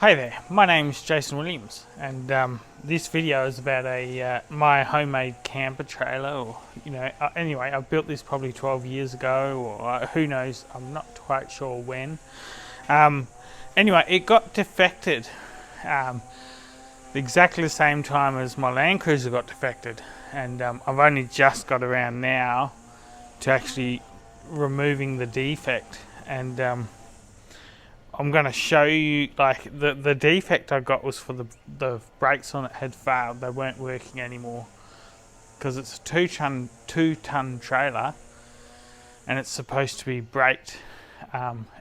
Hey there, my name's Jason Williams, and this video is about my homemade camper trailer. Anyway, I built this probably 12 years ago, or who knows, I'm not quite sure when. Anyway, it got defected exactly the same time as my Land Cruiser got defected, and I've only just got around now to actually removing the defect. And I'm going to show you, like, the defect I got was for the brakes on it had failed. They weren't working anymore because it's a two ton trailer, and it's supposed to be braked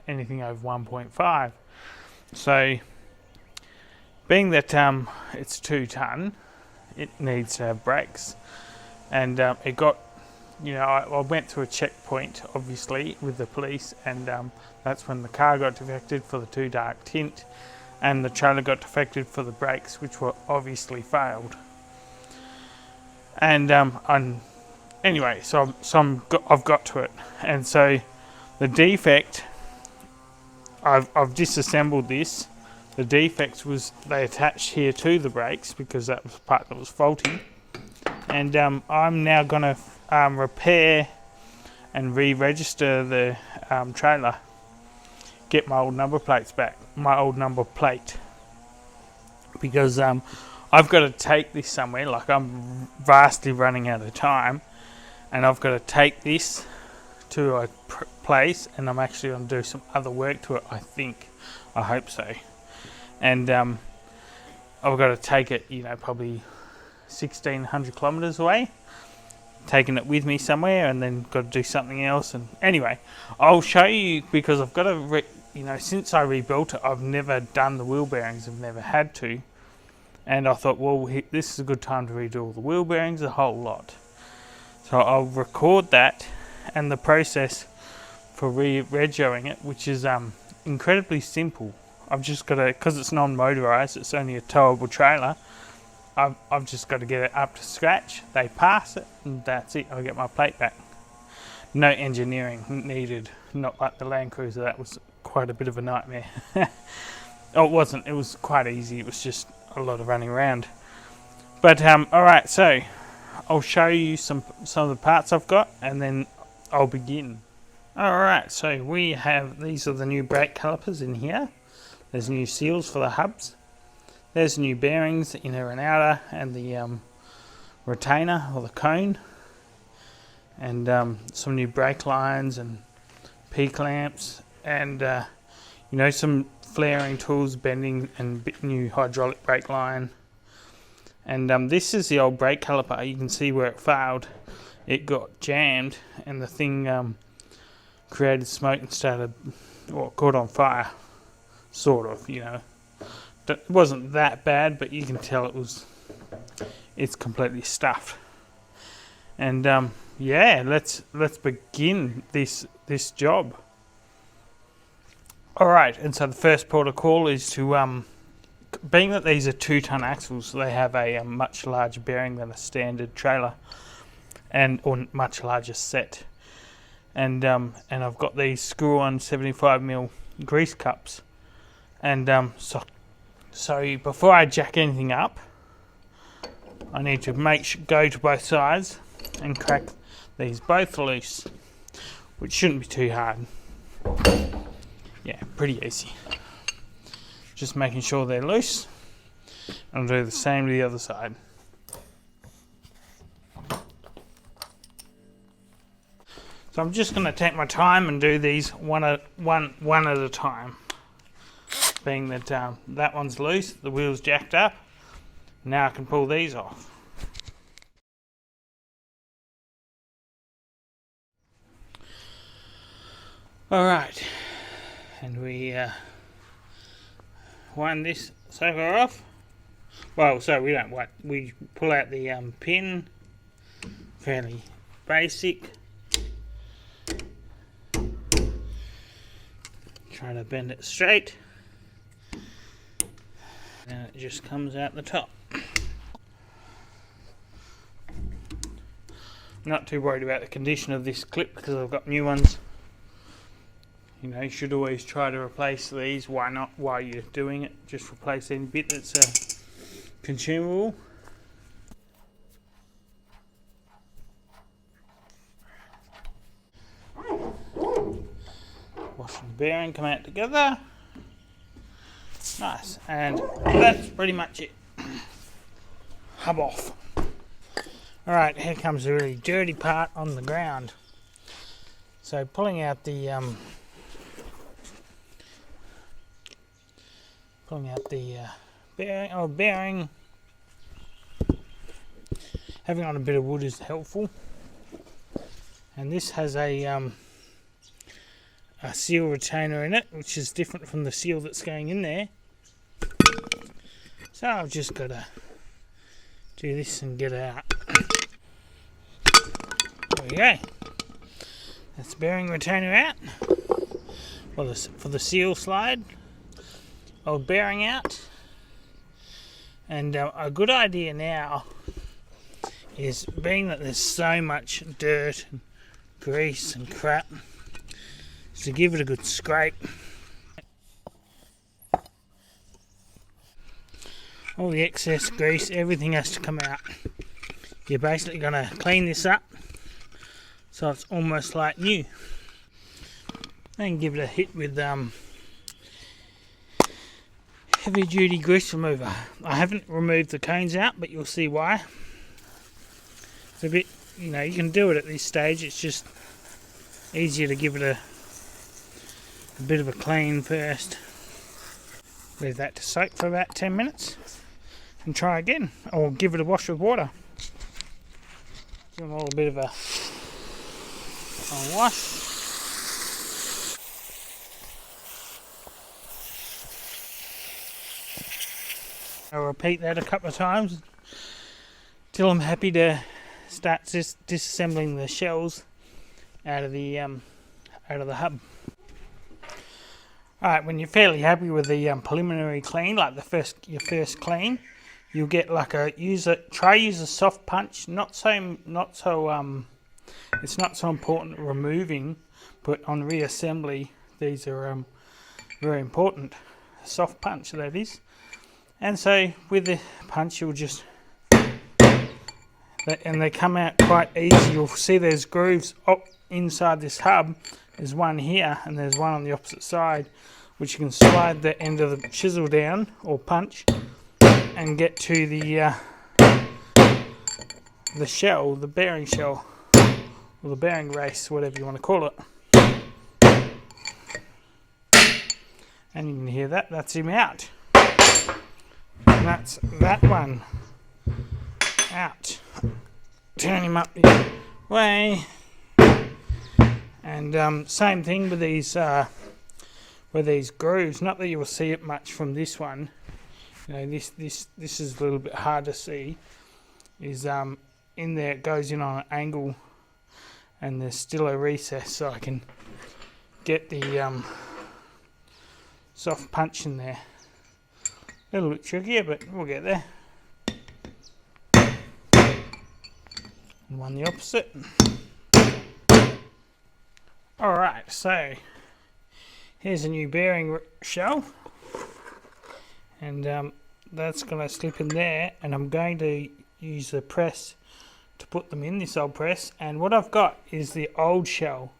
anything over 1.5. So being that it's 2 ton, it needs to have brakes, and it got, I went through a checkpoint, obviously, with the police, and that's when the car got defected for the too dark tint, and the trailer got defected for the brakes, which were obviously failed. And anyway, so I've got to it, and so the defect, I've disassembled this. The defects was they attached here to the brakes because that was the part that was faulty, and I'm now going to repair and re-register the trailer, get my old number plates back, my old number plate, because I've got to take this somewhere. Like, I'm vastly running out of time, and I've got to take this to a place, and I'm actually going to do some other work to it, I hope so. And I've got to take it, probably 1,600 kilometers away, taking it with me somewhere, and then got to do something else. And anyway, I'll show you, because I've got to since I rebuilt it, I've never done the wheel bearings. I've never had to, and I thought, well, this is a good time to redo all the wheel bearings, a whole lot. So I'll record that and the process for re-regoing it, which is incredibly simple. I've just got to, because it's non-motorized, it's only a towable trailer, I've just got to get it up to scratch. They pass it, and that's it. I'll get my plate back. No engineering needed, not like the Land Cruiser. That was quite a bit of a nightmare. Oh, it wasn't. It was quite easy. It was just a lot of running around. But alright, so I'll show you some of the parts I've got, and then I'll begin. Alright, so these are the new brake calipers in here. There's new seals for the hubs. There's new bearings, inner and outer, and the retainer or the cone, and some new brake lines and P-clamps, and some flaring tools, bending, and new hydraulic brake line. And this is the old brake caliper. You can see where it failed. It got jammed, and the thing created smoke and started, caught on fire, sort of. It wasn't that bad, but you can tell it's completely stuffed. And yeah, let's begin this job. Alright, and so the first protocol is to being that these are 2 ton axles, they have a much larger bearing than a standard trailer, or much larger set. And I've got these screw-on 75mm grease cups, and so before I jack anything up, I need to go to both sides and crack these both loose, which shouldn't be too hard. Yeah, pretty easy. Just making sure they're loose. I'll do the same to the other side. So I'm just going to take my time and do these one at a time. Being that that one's loose, the wheel's jacked up. Now I can pull these off. Alright, and we wind this sucker off. Well, so we don't wind, we pull out the pin, fairly basic. Try to bend it straight. And it just comes out the top. I'm not too worried about the condition of this clip because I've got new ones You know, you should always try to replace these. Why not while you're doing it? Just replace any bit that's consumable. Wash the bearing, come out together. Nice, and that's pretty much it. Hub off. Alright, here comes the really dirty part on the ground. So pulling out the bearing, having on a bit of wood is helpful. And this has a seal retainer in it, which is different from the seal that's going in there. So I've just got to do this and get it out. There we go. That's bearing retainer out. For the seal slide. Old bearing out. And a good idea now is, being that there's so much dirt and grease and crap, is to give it a good scrape. All the excess grease, everything has to come out. You're basically going to clean this up so it's almost like new. And give it a hit with heavy duty grease remover. I haven't removed the cones out, but you'll see why. It's a bit, you know, you can do it at this stage. It's just easier to give it a bit of a clean first. Leave that to soak for about 10 minutes and try again, or give it a wash with water. Give them all a bit of a wash. I'll repeat that a couple of times till I'm happy to start disassembling the shells out of the hub. Alright, when you're fairly happy with the preliminary clean, like your first clean, you'll get like use a soft punch. It's not so important removing, but on reassembly these are very important. Soft punch, that is. And so with the punch, you'll just, and they come out quite easy. You'll see there's grooves up inside this hub. There's one here and there's one on the opposite side, which you can slide the end of the chisel down or punch and get to the shell, the bearing shell, or the bearing race, whatever you want to call it. And you can hear that, that's him out. And that's that one out. Turn him up the way. And same thing with these grooves. Not that you will see it much from this one. You know, this is a little bit hard to see. Is in there, it goes in on an angle, and there's still a recess, so I can get the soft punch in there. A little bit trickier, but we'll get there. And one the opposite. Alright, so here's a new bearing shell, and that's going to slip in there, and I'm going to use the press to put them in, this old press. And what I've got is the old shell,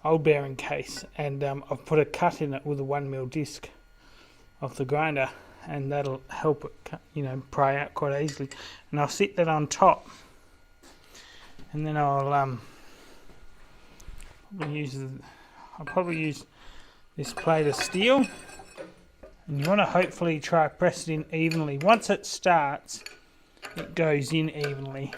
old bearing case, and I've put a cut in it with a 1mm disc of the grinder, and that'll help it, you know, pry out quite easily. And I'll sit that on top, and then I'll probably use this plate of steel, and you want to hopefully try press it in evenly. Once it starts, it goes in evenly.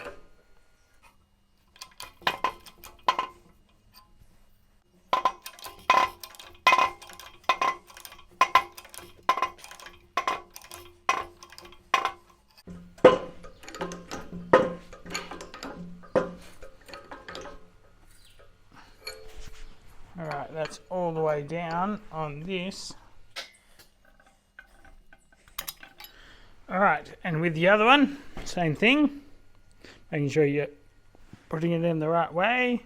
Alright, that's all the way down on this. Alright, and with the other one, same thing. Making sure you're putting it in the right way.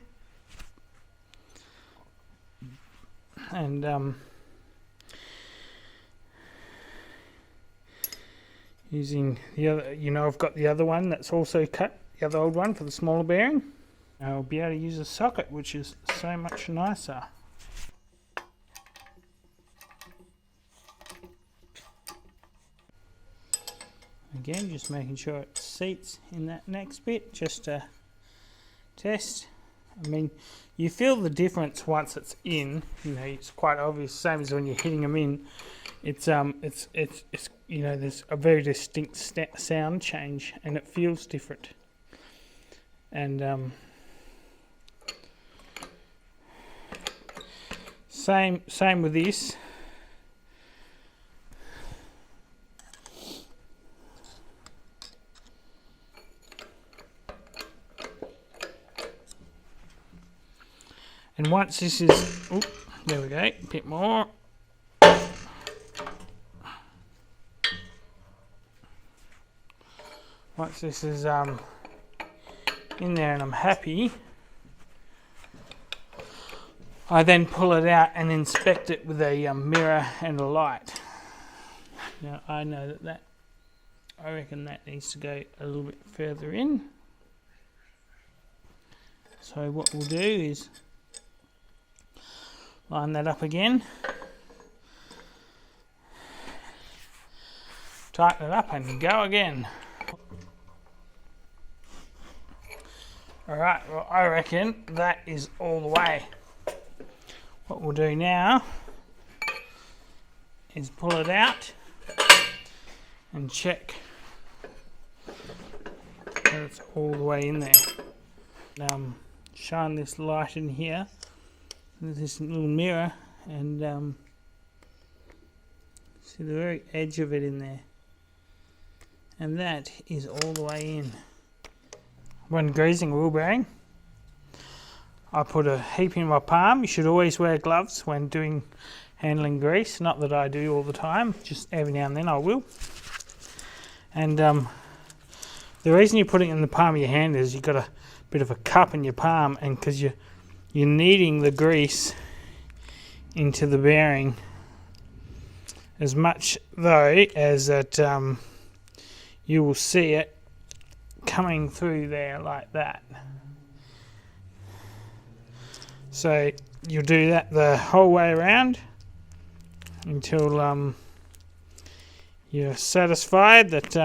and using the other, I've got the other one that's also cut, the other old one for the smaller bearing. I'll be able to use a socket, which is so much nicer. Again, just making sure it seats in that next bit, just to test. I mean, you feel the difference once it's in. It's quite obvious. Same as when you're hitting them in. It's there's a very distinct sound change, and it feels different. And same with this. And once this is, there we go, a bit more. Once this is in there and I'm happy, I then pull it out and inspect it with a mirror and a light. Now I know I reckon that needs to go a little bit further in. So what we'll do is line that up again, tighten it up and go again. Alright, well I reckon that is all the way. What we'll do now is pull it out and check that it's all the way in there. Shine this light in here. There's this little mirror, and see the very edge of it in there, and that is all the way in. When greasing a wheel bearing, I put a heap in my palm. You should always wear gloves when handling grease. Not that I do all the time, just every now and then I will. And the reason you put it in the palm of your hand is you've got a bit of a cup in your palm, and because you're kneading the grease into the bearing as much though as that you will see it coming through there like that. So you'll do that the whole way around until you're satisfied that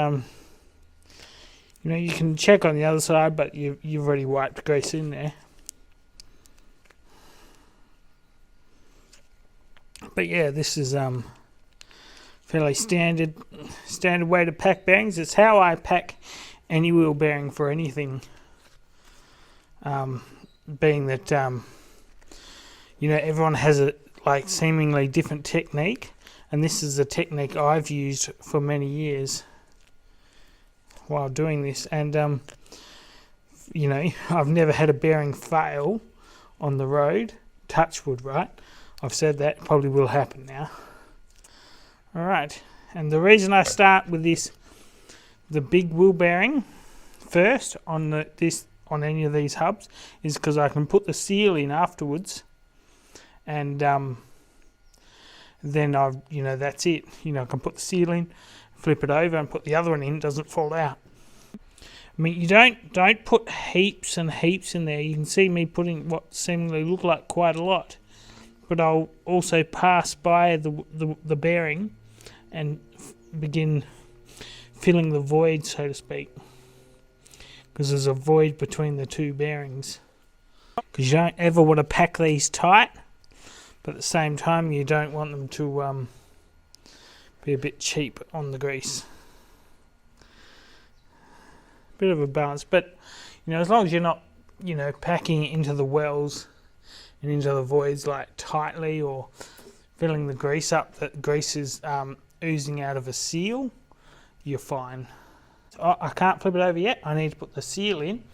you can check on the other side, but you've already wiped grease in there. But yeah, this is fairly standard way to pack bearings. It's how I pack any wheel bearing for anything. Being that everyone has a seemingly different technique, and this is the technique I've used for many years while doing this. And I've never had a bearing fail on the road. Touch wood, right? I've said that, probably will happen now. Alright, and the reason I start with the big wheel bearing first on any of these hubs is because I can put the seal in afterwards, and then that's it. I can put the seal in, flip it over and put the other one in, it doesn't fall out. I mean, you don't put heaps and heaps in there. You can see me putting what seemingly look like quite a lot. But I'll also pass by the bearing and begin filling the void, so to speak, because there's a void between the two bearings. Because you don't ever want to pack these tight, but at the same time you don't want them to be a bit cheap on the grease. Bit of a balance, but as long as you're not packing it into the wells and into the voids tightly, or filling the grease up that grease is oozing out of a seal, you're fine. So I can't flip it over yet. I need to put the seal in,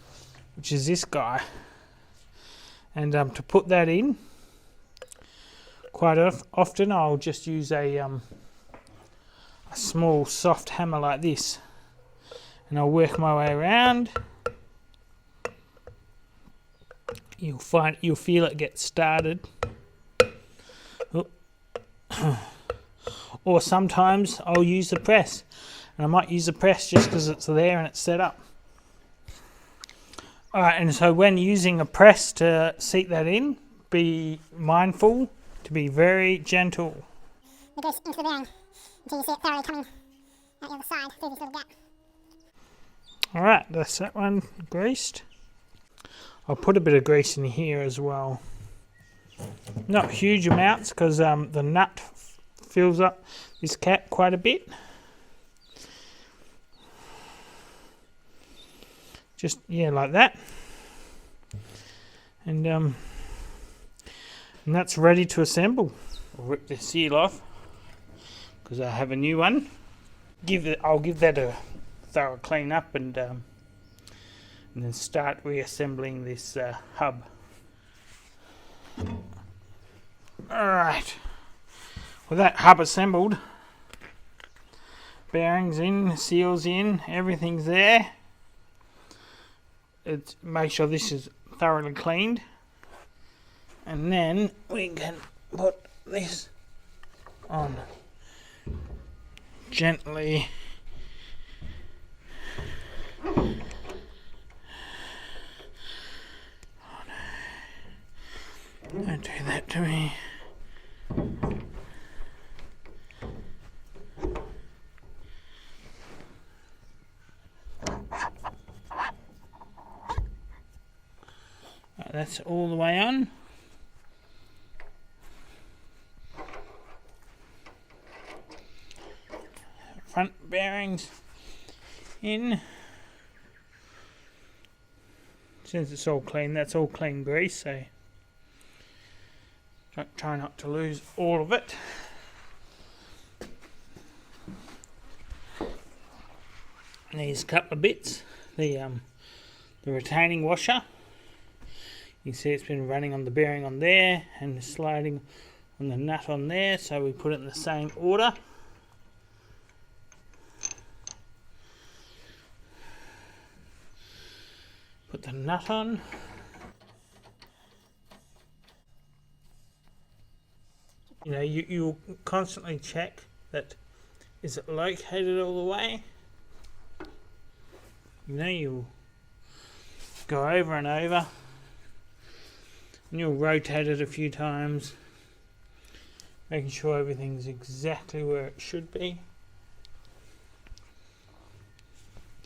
which is this guy. And to put that in, quite often I'll just use a small soft hammer like this, and I'll work my way around. You'll feel it get started. Or sometimes I'll use the press, and I might use the press just because it's there and it's set up. Alright, and so when using a press to seat that in, be mindful to be very gentle. It goes into the bearing until you see it thoroughly coming out the other side through this little gap. Alright, that's that one greased. I'll put a bit of grease in here as well. Not huge amounts because the nut fills up this cap quite a bit. Just, yeah, like that. And that's ready to assemble. I'll rip the seal off because I have a new one. I'll give that a thorough clean up and then start reassembling this hub. Alright, with that hub assembled, bearings in, seals in, everything's there. Make sure this is thoroughly cleaned, and then we can put this on gently. Don't do that to me. That's all the way on. Front bearings in. Since it's all clean, that's all clean grease, so try not to lose all of it. And these couple of bits, the retaining washer. You can see it's been running on the bearing on there and sliding on the nut on there, so we put it in the same order. Put the nut on. You know, you'll constantly check that is it located all the way. You know, you'll go over and over and you'll rotate it a few times, making sure everything's exactly where it should be.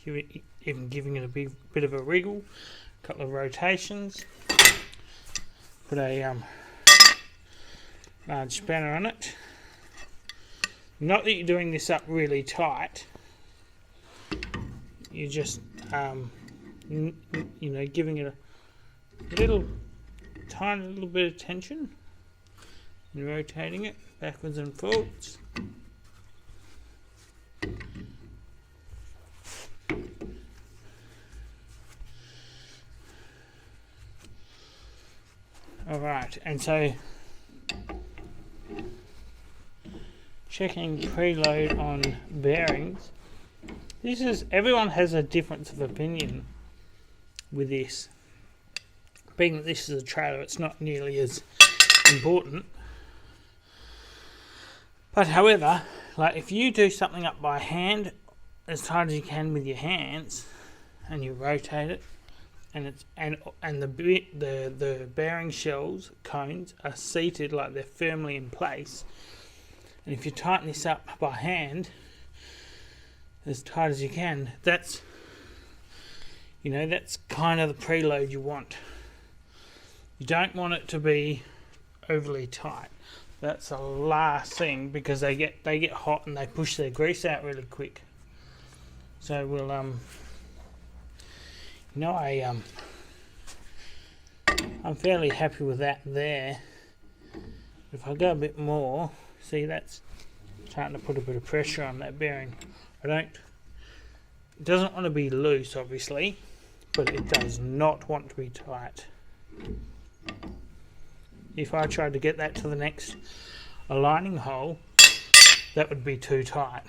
Even giving it a bit of a wriggle, a couple of rotations. Put a large spanner on it. Not that you're doing this up really tight. You're just, you know, giving it a little, tiny little bit of tension and rotating it backwards and forwards. Alright, and so checking preload on bearings. Everyone has a difference of opinion with this. Being that this is a trailer, it's not nearly as important. But however, like if you do something up by hand as tight as you can with your hands, and you rotate it, and the bearing shells, cones, are seated like they're firmly in place. And if you tighten this up by hand, as tight as you can, that's kind of the preload you want. You don't want it to be overly tight. That's the last thing, because they get hot and they push their grease out really quick. So we'll I'm fairly happy with that there. If I go a bit more, see, that's starting to put a bit of pressure on that bearing. It doesn't want to be loose, obviously, but it does not want to be tight. If I tried to get that to the next aligning hole, that would be too tight.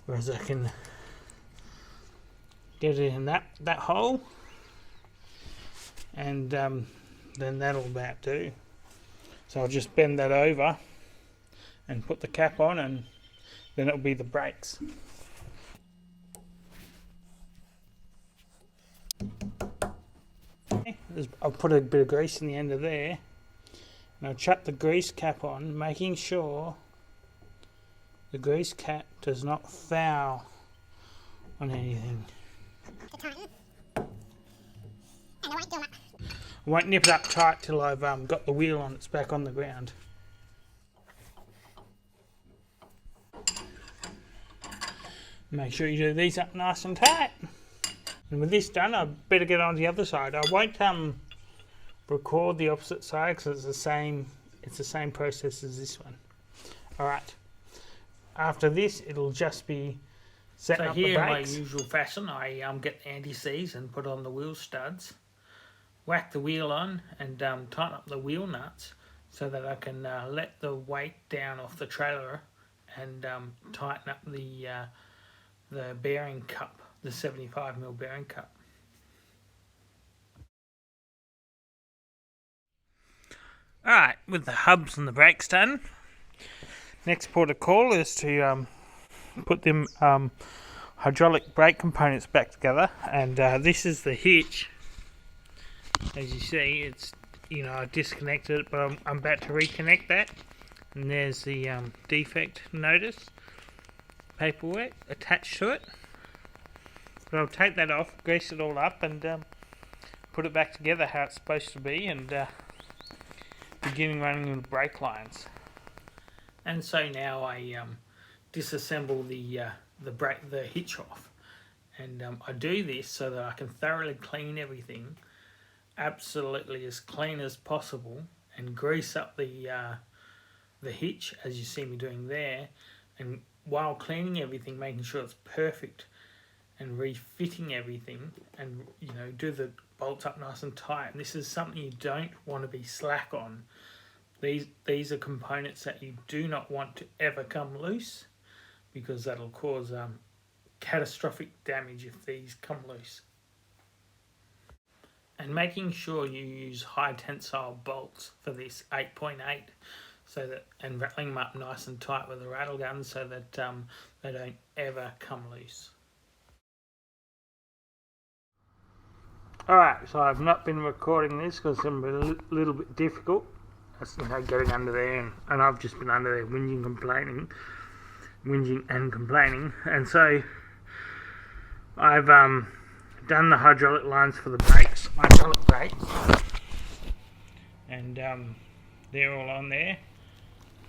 Whereas I can get it in that hole, and then that'll about do. So I'll just bend that over and put the cap on, and then it'll be the brakes. I'll put a bit of grease in the end of there, and I'll chuck the grease cap on, making sure the grease cap does not foul on anything. And I won't do it. I won't nip it up tight till I've got the wheel on its back on the ground. Make sure you do these up nice and tight. And with this done, I better get on the other side. I won't record the opposite side because it's the same process as this one. All right. After this, it'll just be setting up the brakes. So here, in my usual fashion, I get anti-seize and put on the wheel studs, whack the wheel on, and tighten up the wheel nuts so that I can let the weight down off the trailer and tighten up the bearing cup, the 75mm bearing cup. Alright, with the hubs and the brakes done, next port of call is to put them hydraulic brake components back together, and this is the hitch. As you see, it's, I disconnected it, but I'm about to reconnect that, and there's the defect notice paperwork attached to it. But I'll take that off, grease it all up, and put it back together how it's supposed to be, and beginning running with brake lines. And so now I disassemble the hitch off, and I do this so that I can thoroughly clean everything, absolutely as clean as possible, and grease up the hitch as you see me doing there, and while cleaning everything, making sure it's perfect, and refitting everything, and do the bolts up nice and tight. And this is something you don't want to be slack on. These are components that you do not want to ever come loose, because that'll cause catastrophic damage if these come loose. And making sure you use high tensile bolts for this 8.8, and rattling them up nice and tight with a rattle gun so that they don't ever come loose. Alright, so I've not been recording this because it's been a little bit difficult. That's, getting under there, and I've just been under there whinging and complaining. And so I've done the hydraulic lines for the brakes, hydraulic brakes, and they're all on there,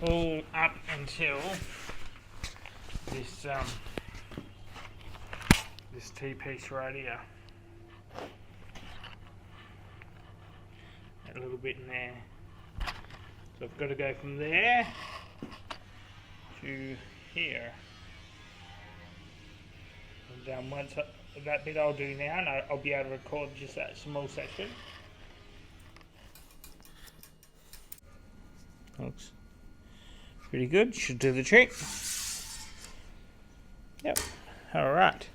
all up until this T-piece right here. A little bit in there. So I've got to go from there to here. And once that bit I'll do now, and I'll be able to record just that small section. Looks pretty good, should do the trick. Yep, alright.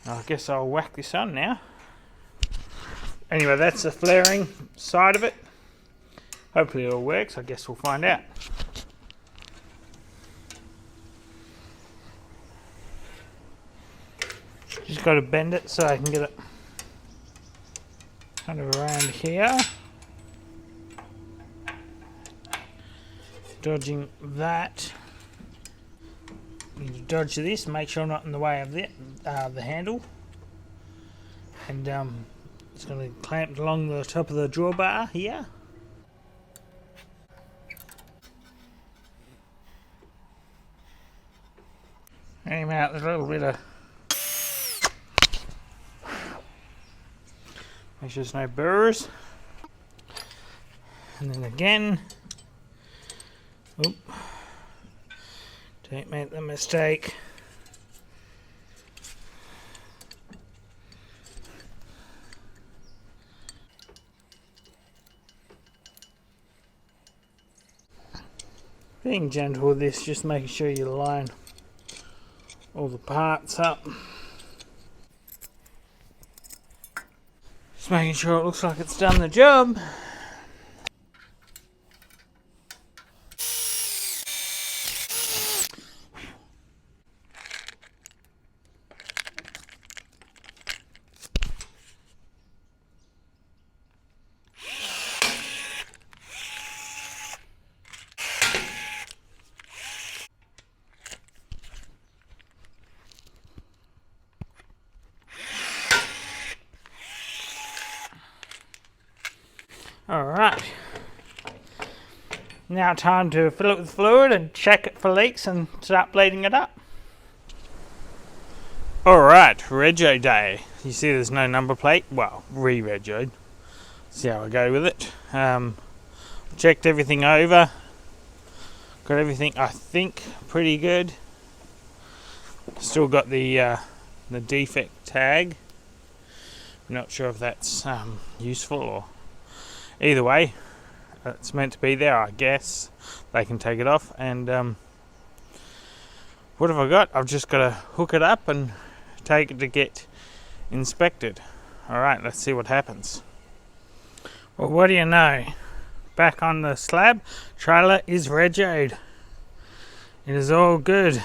I guess I'll whack this on now. Anyway, that's the flaring side of it. Hopefully it all works, I guess we'll find out. Just got to bend it so I can get it kind of around here. Dodging that. Need to dodge this, make sure I'm not in the way of the handle. And it's going to clamp along the top of the drawbar here. Aim out a little bit of. Make sure there's no burrs. And then again. Oop. Don't make the mistake. Being gentle with this, just making sure you line all the parts up. Just making sure it looks like it's done the job. Now time to fill it with fluid and check it for leaks and start bleeding it up. Alright, rego day. You see there's no number plate? Well, re-regoed. See how I go with it. Checked everything over. Got everything, I think, pretty good. Still got the defect tag. Not sure if that's useful or... Either way, it's meant to be there, I guess. They can take it off. And what have I got? I've just got to hook it up and take it to get inspected. Alright, let's see what happens. Well, what do you know? Back on the slab, trailer is regoed. It is all good.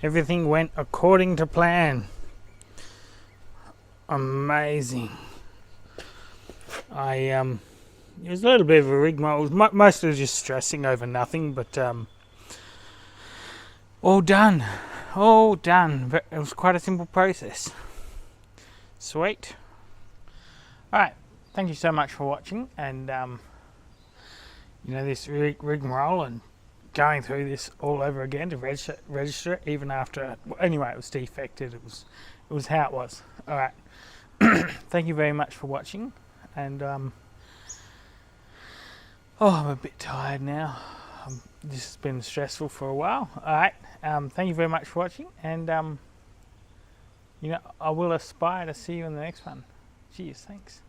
Everything went according to plan. Amazing. It was a little bit of a rigmarole. Mostly just stressing over nothing, but all done. All done. It was quite a simple process. Sweet. Alright, thank you so much for watching, and this rigmarole and going through this all over again to register it, even after, anyway, it was defected. It was how it was. Alright. Thank you very much for watching, and I'm a bit tired now. This has been stressful for a while. Alright, thank you very much for watching, and I will aspire to see you in the next one. Cheers, thanks.